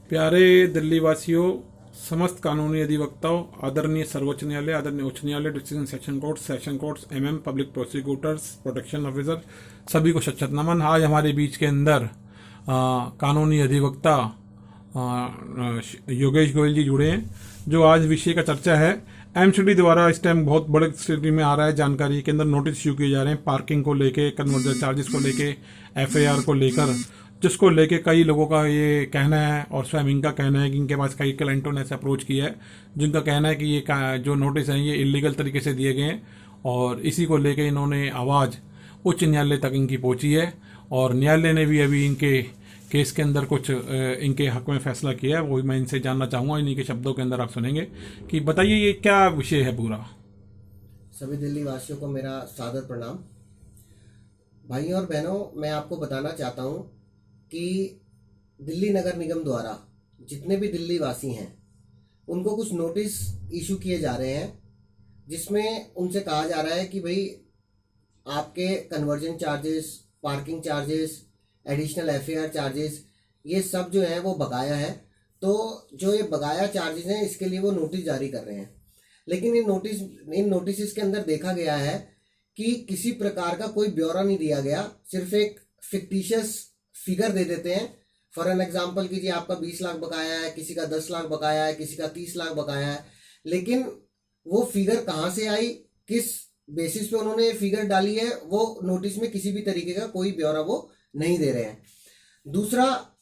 प्यारे दिल्ली वासियों, समस्त कानूनी अधिवक्ताओं, आदरणीय सर्वोच्च न्यायालय, आदरणीय उच्च न्यायालय, district session courts, public prosecutors, protection officer, सभी को शत नमन। आज हमारे बीच के अंदर कानूनी अधिवक्ता योगेश गोयल जी जुड़े हैं, जो आज विषय का चर्चा है। एमसीडी द्वारा इस टाइम बहुत बड़े स्थिति में आ रहा है जानकारी के अंदर नोटिस इश्यू किए जा रहे हैं पार्किंग को लेके, कन्वर्जन चार्जेस को लेके, एफआईआर को लेकर, जिसको लेके कई लोगों का ये कहना है और स्वयं इनका कहना है कि इनके पास कई क्लाइंटों ने ऐसे अप्रोच किया है जिनका कहना है कि ये जो नोटिस हैं ये इलीगल तरीके से दिए गए हैं, और इसी को लेके इन्होंने आवाज़ उच्च न्यायालय तक इनकी पहुंची है। और न्यायालय ने भी अभी इनके केस के अंदर कुछ इनके हक में फैसला किया है, वो मैं इनसे जानना चाहूँगा। इन्हीं के शब्दों के अंदर आप सुनेंगे कि बताइए ये क्या विषय है पूरा। सभी दिल्ली वासियों को मेरा सादर प्रणाम। भाइयों और बहनों, मैं आपको बताना चाहता हूँ कि दिल्ली नगर निगम द्वारा जितने भी दिल्ली वासी हैं उनको कुछ नोटिस इशू किए जा रहे हैं, जिसमें उनसे कहा जा रहा है कि भाई आपके conversion charges, parking charges, additional FIR charges, ये सब जो है वो बकाया है। तो जो ये बकाया चार्जेस हैं इसके लिए वो नोटिस जारी कर रहे हैं। लेकिन इन नोटिस के अंदर देखा गया है कि किसी प्रकार का कोई ब्यौरा नहीं दिया गया, सिर्फ एक फिक्टिशियस फिगर दे देते हैं। फॉर एन एग्जाम्पल कीजिए, आपका 20 लाख बकाया है, किसी का 10 लाख बकाया है, किसी का 30 लाख बकाया है, लेकिन वो फिगर कहाँ से आई, किस बेसिस पे उन्होंने ये फिगर डाली है, वो नोटिस में किसी भी तरीके का कोई ब्यौरा वो नहीं दे रहे हैं। दूसरा,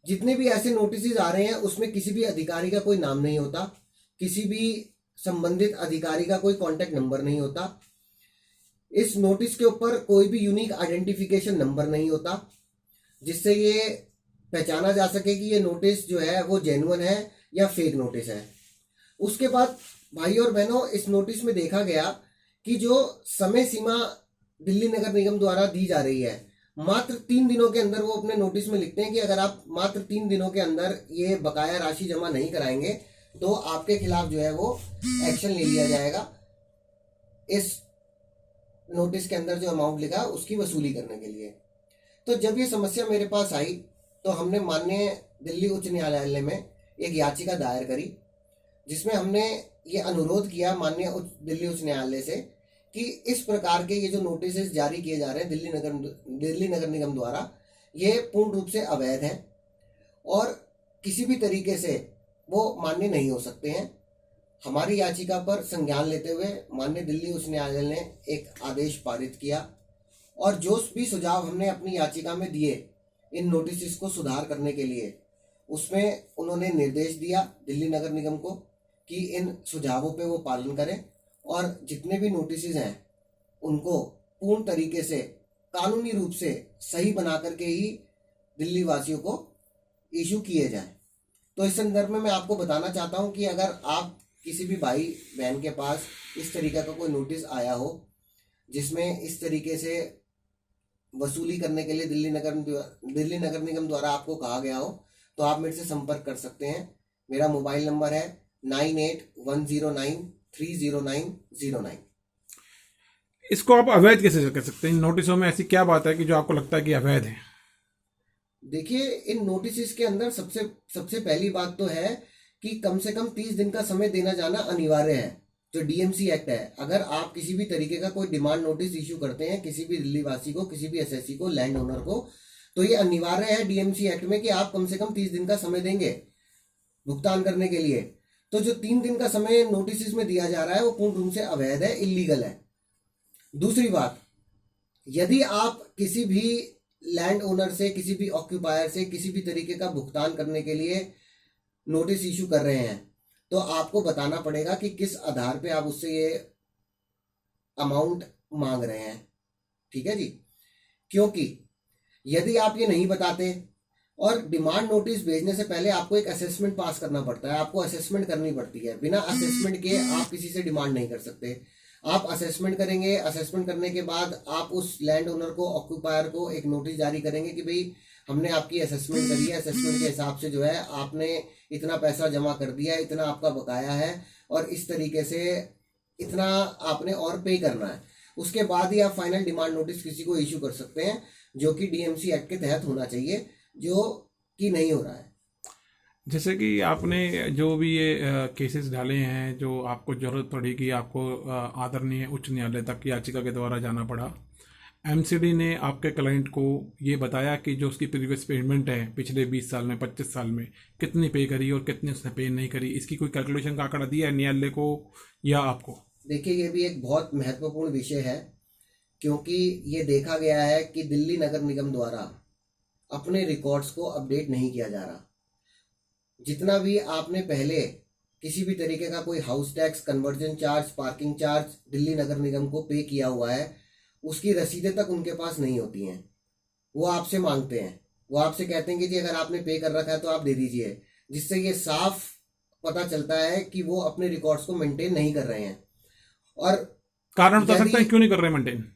जितने भी ऐसे नोटिस आ रहे हैं उसमें किसी भी अधिकारी का कोई नाम नहीं होता, किसी भी संबंधित अधिकारी का कोई कॉन्टेक्ट नंबर नहीं होता, इस नोटिस के ऊपर कोई भी यूनिक आइडेंटिफिकेशन नंबर नहीं होता जिससे ये पहचाना जा सके कि ये नोटिस जो है वो जेन्युइन है या फेक नोटिस है। उसके बाद भाई और बहनों, इस नोटिस में देखा गया कि जो समय सीमा दिल्ली नगर निगम द्वारा दी जा रही है, मात्र 3 दिनों के अंदर, वो अपने नोटिस में लिखते हैं कि अगर आप मात्र 3 दिनों के अंदर ये बकाया राशि जमा नहीं कराएंगे तो आपके खिलाफ जो है वो एक्शन ले लिया जाएगा, इस नोटिस के अंदर जो अमाउंट लिखा उसकी वसूली करने के लिए। तो जब ये समस्या मेरे पास आई तो हमने माननीय दिल्ली उच्च न्यायालय में एक याचिका दायर करी, जिसमें हमने ये अनुरोध किया माननीय दिल्ली उच्च न्यायालय से कि इस प्रकार के ये जो नोटिस जारी किए जा रहे हैं दिल्ली नगर निगम द्वारा, ये पूर्ण रूप से अवैध हैं और किसी भी तरीके से वो मान्य नहीं हो सकते हैं। हमारी याचिका पर संज्ञान लेते हुए माननीय दिल्ली उच्च न्यायालय ने एक आदेश पारित किया, और जो भी सुझाव हमने अपनी याचिका में दिए इन नोटिस को सुधार करने के लिए, उसमें उन्होंने निर्देश दिया दिल्ली नगर निगम को कि इन सुझावों पे वो पालन करें और जितने भी नोटिस हैं उनको पूर्ण तरीके से कानूनी रूप से सही बना करके ही दिल्ली वासियों को इशू किए जाए। तो इस संदर्भ में मैं आपको बताना चाहता हूं कि अगर आप किसी भी भाई बहन के पास इस तरीके का कोई नोटिस आया हो जिसमें इस तरीके से वसूली करने के लिए दिल्ली नगर निगम द्वारा आपको कहा गया हो, तो आप मेरे से संपर्क कर सकते हैं। मेरा मोबाइल नंबर है 9810930909। इसको आप अवैध कैसे कर सकते हैं? इन नोटिसों में ऐसी क्या बात है कि जो आपको लगता है कि अवैध है? देखिए, इन नोटिस के अंदर सबसे पहली बात तो है कि कम से कम 30 दिन का समय देना जाना अनिवार्य है, जो डीएमसी एक्ट है। अगर आप किसी भी तरीके का कोई डिमांड नोटिस इशू करते हैं किसी भी दिल्ली वासी को, किसी भी एसएससी को, लैंड ओनर को, तो ये अनिवार्य है डीएमसी एक्ट में कि आप कम से कम 30 दिन का समय देंगे भुगतान करने के लिए। तो जो 3 दिन का समय नोटिस में दिया जा रहा है वो पूर्ण रूप से अवैध है, इलीगल है। दूसरी बात, यदि आप किसी भी लैंड ओनर से, किसी भी ऑक्यूपायर से किसी भी तरीके का भुगतान करने के लिए नोटिस इशू कर रहे हैं, तो आपको बताना पड़ेगा कि किस आधार पे आप उससे ये अमाउंट मांग रहे हैं। ठीक है जी, क्योंकि यदि आप ये नहीं बताते, और डिमांड नोटिस भेजने से पहले आपको एक असेसमेंट पास करना पड़ता है, आपको असेसमेंट करनी पड़ती है। बिना असेसमेंट के आप किसी से डिमांड नहीं कर सकते। आप असेसमेंट करेंगे, असेसमेंट करने के बाद आप उस लैंड ओनर को, ऑक्यूपायर को एक नोटिस जारी करेंगे कि भाई हमने आपकी असेसमेंट करी है, असेसमेंट के हिसाब से जो है आपने इतना पैसा जमा कर दिया है, इतना आपका बकाया है, और इस तरीके से इतना आपने और पे करना है। उसके बाद ही आप फाइनल डिमांड नोटिस किसी को इशू कर सकते हैं, जो कि डीएमसी एक्ट के तहत होना चाहिए, जो कि नहीं हो रहा है। जैसे कि आपने जो भी ये केसेस डाले हैं, जो आपको जरूरत पड़ी कि आपको आदरणीय उच्च न्यायालय तक याचिका के द्वारा जाना पड़ा, एमसीडी ने आपके क्लाइंट को ये बताया कि जो उसकी प्रीवियस पेमेंट है पिछले 20 साल में 25 साल में कितनी पे करी और कितनी उसने पे नहीं करी, इसकी कोई कैलकुलेशन का आंकड़ा दिया है न्यायालय को या आपको? देखिए, ये भी एक बहुत महत्वपूर्ण विषय है, क्योंकि ये देखा गया है कि दिल्ली नगर निगम द्वारा अपने रिकॉर्ड्स को अपडेट नहीं किया जा रहा। जितना भी आपने पहले किसी भी तरीके का कोई house tax, conversion charge, parking charge Delhi Nagar Nigam को पे किया हुआ है, उसकी रसीदें तक उनके पास नहीं होती हैं। वो आपसे मांगते हैं, वो आपसे कहते हैं कि जी अगर आपने पे कर रखा है तो आप दे दीजिए, जिससे ये साफ पता चलता है कि वो अपने रिकॉर्ड्स को मेंटेन नहीं कर रहे हैं। और कारण बता सकते हैं क्यों नहीं कर रहे मेंटेन?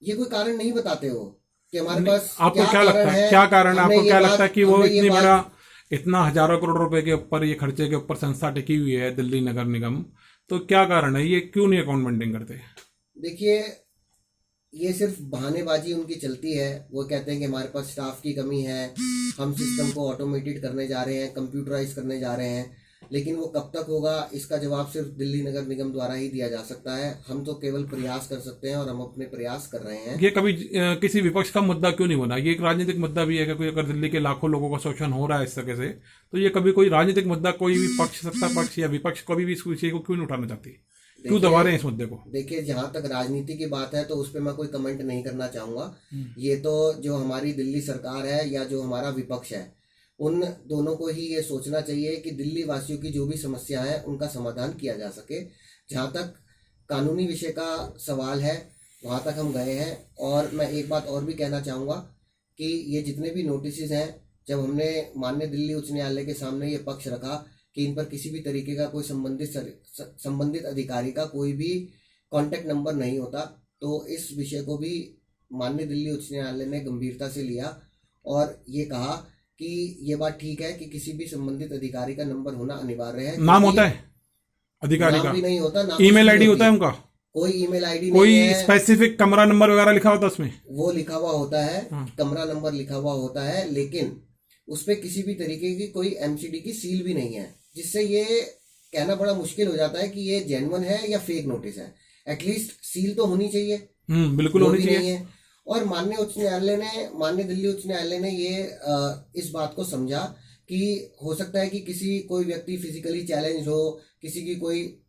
ये कोई कारण नहीं बताते हो कि हमारे नहीं, पास आपको क्या लगता है, क्या कारण है? हमने आपको ये क्या बात- लगता है कि वो हमने ये इतनी बात- बड़ा, इतना हजारों करोड़ रुपए के ऊपर, ये खर्चे के ऊपर संस्था टिकी हुई है दिल्ली नगर निगम, तो क्या कारण है, ये क्यों नहीं अकाउंट मेंटेन करते? देखिए, ये सिर्फ बहानेबाजी उनकी चलती है। वो कहते हैं कि हमारे पास स्टाफ की कमी है, हम सिस्टम को ऑटोमेटेड करने जा रहे हैं, कंप्यूटराइज करने जा रहे हैं, लेकिन वो कब तक होगा इसका जवाब सिर्फ दिल्ली नगर निगम द्वारा ही दिया जा सकता है। हम तो केवल प्रयास कर सकते हैं और हम अपने प्रयास कर रहे हैं। ये कभी किसी विपक्ष का मुद्दा क्यों नहीं बना? ये एक राजनीतिक मुद्दा भी है कि कोई, अगर दिल्ली के लाखों लोगों का शोषण हो रहा है इस तरह से, तो ये कभी कोई राजनीतिक मुद्दा, कोई भी पक्ष, सत्ता पक्ष या विपक्ष कभी भी इस विषय को क्यों नहीं उठाना चाहती, क्यों दबा रहे हैं इस मुद्दे को? देखिए, जहां तक राजनीति की बात है तो उस पर मैं कोई कमेंट नहीं करना चाहूंगा। ये तो जो हमारी दिल्ली सरकार है या जो हमारा विपक्ष है, उन दोनों को ही ये सोचना चाहिए कि दिल्ली वासियों की जो भी समस्या है उनका समाधान किया जा सके। जहाँ तक कानूनी विषय का सवाल है वहाँ तक हम गए हैं। और मैं एक बात और भी कहना चाहूँगा कि ये जितने भी नोटिस हैं, जब हमने माननीय दिल्ली उच्च न्यायालय के सामने ये पक्ष रखा कि इन पर किसी भी तरीके का कोई संबंधित अधिकारी का कोई भी कॉन्टैक्ट नंबर नहीं होता, तो इस विषय को भी माननीय दिल्ली उच्च न्यायालय ने गंभीरता से लिया और ये कहा कि ये बात ठीक है कि किसी भी संबंधित अधिकारी का नंबर होना अनिवार्य है। नाम होता है अधिकारी का? भी नहीं होता, नाम ईमेल आईडी होता है उनका? कोई ईमेल आईडी कोई नहीं है। स्पेसिफिक कमरा नंबर वगैरह लिखा होता है उसमें? वो लिखा हुआ होता है, कमरा नंबर लिखा हुआ होता है, लेकिन उसपे किसी भी तरीके की कोई एमसीडी की सील भी नहीं है, जिससे ये कहना बड़ा मुश्किल हो जाता है कि ये जेन्युइन है या फेक नोटिस है। एटलीस्ट सील तो होनी चाहिए। बिल्कुल होनी चाहिए। और माननीय दिल्ली उच्च न्यायालय ने ये इस बात को समझा कि हो सकता है कि किसी कोई व्यक्ति फिजिकली चैलेंज हो, किसी की कोई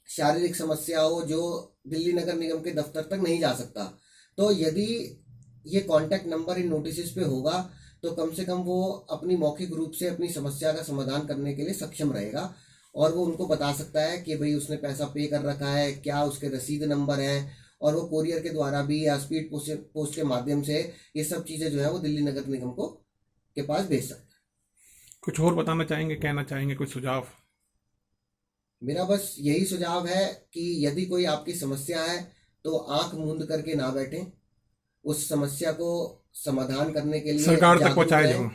शारीरिक समस्या हो जो दिल्ली नगर निगम के दफ्तर तक नहीं जा सकता, तो यदि ये कॉन्टैक्ट नंबर इन नोटिस पे होगा तो कम से कम वो अपनी मौखिक रूप से अपनी समस्या का समाधान करने के लिए सक्षम रहेगा और वो उनको बता सकता है कि भाई उसने पैसा पे कर रखा है, क्या उसके रसीद नंबर है, और वो कोरियर के द्वारा भी या स्पीड पोस्ट के माध्यम से ये सब चीज़ें जो है वो दिल्ली नगर निगम को के पास भेज सकते हैं। कुछ और बताना चाहेंगे, कहना चाहेंगे, कोई सुझाव? मेरा बस यही सुझाव है कि यदि कोई आपकी समस्या है तो आंख मूंद करके ना बैठें, उस समस्या को समाधान करने के लिए सरकार तक पहुंचाए जाओ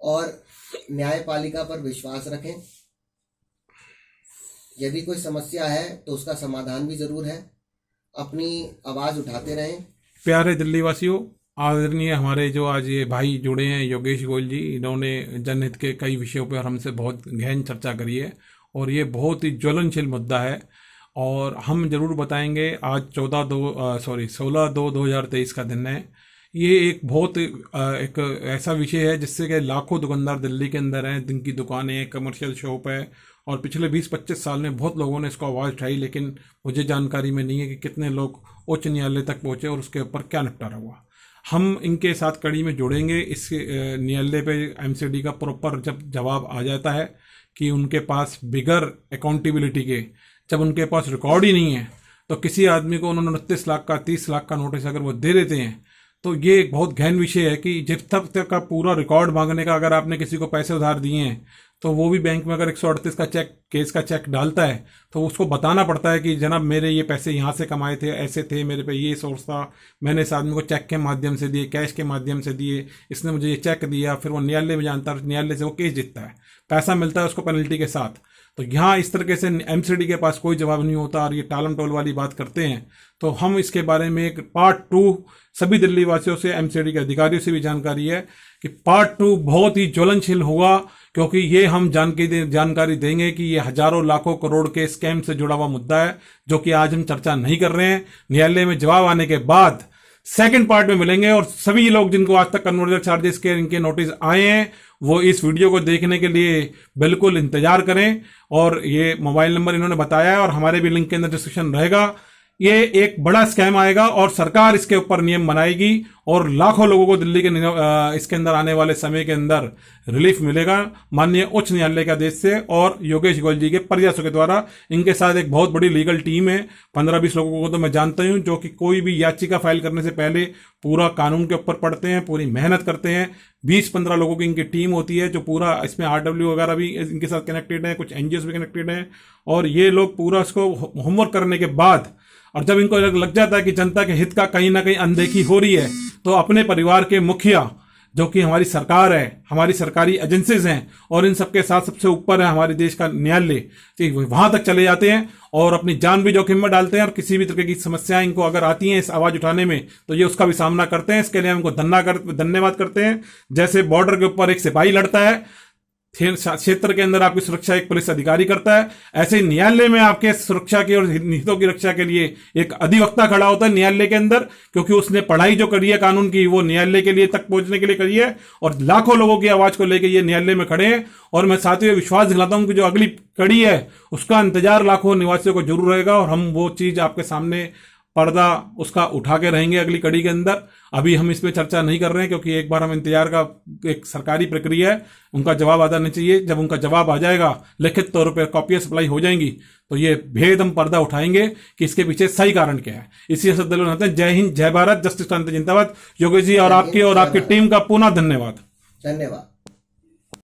और न्यायपालिका पर विश्वास रखें। यदि कोई समस्या है तो उसका समाधान भी जरूर है, अपनी आवाज उठाते रहें। प्यारे दिल्ली वासियों, आदरणीय हमारे जो आज ये भाई जुड़े हैं योगेश गोयल जी, इन्होंने जनहित के कई विषयों पर हमसे बहुत गहन चर्चा करी है और ये बहुत ही ज्वलनशील मुद्दा है और हम जरूर बताएंगे। आज 16/2/2023 का दिन है। ये एक बहुत एक ऐसा विषय है जिससे कि लाखों दुकानदार दिल्ली के अंदर हैं, जिनकी दुकानें हैं, कमर्शियल शॉप है, और पिछले 20-25 साल में बहुत लोगों ने इसको आवाज़ उठाई, लेकिन मुझे जानकारी में नहीं है कि कितने लोग उच्च न्यायालय तक पहुंचे और उसके ऊपर क्या निपटारा हुआ। हम इनके साथ कड़ी में जुड़ेंगे। इस न्यायालय पे एमसीडी का प्रॉपर जब जवाब आ जाता है कि उनके पास बिगर अकाउंटेबिलिटी के, जब उनके पास रिकॉर्ड ही नहीं है, तो किसी आदमी को उन्होंने 29 लाख का 30 लाख का नोटिस अगर वो दे देते हैं, तो ये एक बहुत गहन विषय है कि जब तक का पूरा रिकॉर्ड मांगने का, अगर आपने किसी को पैसे उधार दिए हैं तो वो भी बैंक में अगर 138 का केस का चेक डालता है तो उसको बताना पड़ता है कि जनाब मेरे ये पैसे यहाँ से कमाए थे, ऐसे थे, मेरे पे ये सोर्स था, मैंने इस आदमी को चेक के माध्यम से दिए, कैश के माध्यम से दिए, इसने मुझे ये चेक दिया। फिर वो न्यायालय में जानता है, न्यायालय से वो केस जीतता है, पैसा मिलता है उसको पेनल्टी के साथ। तो यहाँ इस तरीके से एमसीडी के पास कोई जवाब नहीं होता और ये टालम टोल वाली बात करते हैं। तो हम इसके बारे में एक पार्ट 2 सभी दिल्ली वासियों से, एमसीडी के अधिकारियों से भी जानकारी है कि पार्ट 2 बहुत ही ज्वलनशील होगा, क्योंकि ये हम जानकारी देंगे कि ये हजारों लाखों करोड़ के स्कैम से जुड़ा हुआ मुद्दा है, जो कि आज हम चर्चा नहीं कर रहे हैं। न्यायालय में जवाब आने के बाद सेकंड पार्ट में मिलेंगे, और सभी लोग जिनको आज तक कन्वर्जन चार्जेस के इनके नोटिस आए हैं वो इस वीडियो को देखने के लिए बिल्कुल इंतजार करें। और ये मोबाइल नंबर इन्होंने बताया है और हमारे भी लिंक के अंदर डिस्क्रिप्शन रहेगा। ये एक बड़ा स्कैम आएगा और सरकार इसके ऊपर नियम बनाएगी और लाखों लोगों को दिल्ली के इसके अंदर आने वाले समय के अंदर रिलीफ मिलेगा माननीय उच्च न्यायालय के आदेश से और योगेश गोयल जी के प्रयासों के द्वारा। इनके साथ एक बहुत बड़ी लीगल टीम है, 15-20 लोगों को तो मैं जानता हूं, जो कि कोई भी याचिका फाइल करने से पहले पूरा कानून के ऊपर पढ़ते हैं, पूरी मेहनत करते हैं। 20-15 लोगों की इनकी टीम होती है जो पूरा इसमें आरडब्ल्यू वगैरह भी इनके साथ कनेक्टेड है, कुछ एनजीओ भी कनेक्टेड है। और ये लोग पूरा इसको होमवर्क करने के बाद, और जब इनको लग जाता है कि जनता के हित का कहीं ना कहीं अनदेखी हो रही है, तो अपने परिवार के मुखिया, जो कि हमारी सरकार है, हमारी सरकारी एजेंसीज हैं और इन सबके साथ सबसे ऊपर है हमारे देश का न्यायालय, तो वहां तक चले जाते हैं और अपनी जान भी जोखिम में डालते हैं। और किसी भी तरह की समस्याएं इनको अगर आती हैं इस आवाज उठाने में, तो ये उसका भी सामना करते हैं। इसके लिए हम इनको धन्यवाद करते हैं। जैसे बॉर्डर के ऊपर एक सिपाही लड़ता है, क्षेत्र के अंदर आपकी सुरक्षा एक पुलिस अधिकारी करता है, ऐसे न्यायालय में आपके सुरक्षा की और हितों की रक्षा के लिए एक अधिवक्ता खड़ा होता है न्यायालय के अंदर, क्योंकि उसने पढ़ाई जो करी है कानून की वो न्यायालय के लिए तक पहुंचने के लिए करी है और लाखों लोगों की आवाज को लेकर ये न्यायालय में खड़े हैं। और मैं साथियों विश्वास दिलाता हूं कि जो अगली कड़ी है उसका इंतजार लाखों निवासियों को जरूर रहेगा और हम वो चीज आपके सामने पर्दा उसका उठा के रहेंगे अगली कड़ी के अंदर। अभी हम इसमें चर्चा नहीं कर रहे हैं, क्योंकि एक बार हम इंतजार का एक सरकारी प्रक्रिया है, उनका जवाब आना चाहिए। जब उनका जवाब आ जाएगा, लिखित तौर पर कॉपियां सप्लाई हो जाएंगी, तो ये भेद हम पर्दा उठाएंगे कि इसके पीछे सही कारण क्या है। इसी शब्द में जय हिंद, जय भारत, जस्टिस जिंदाबाद। योगेश जी और आपकी टीम का पुनः धन्यवाद।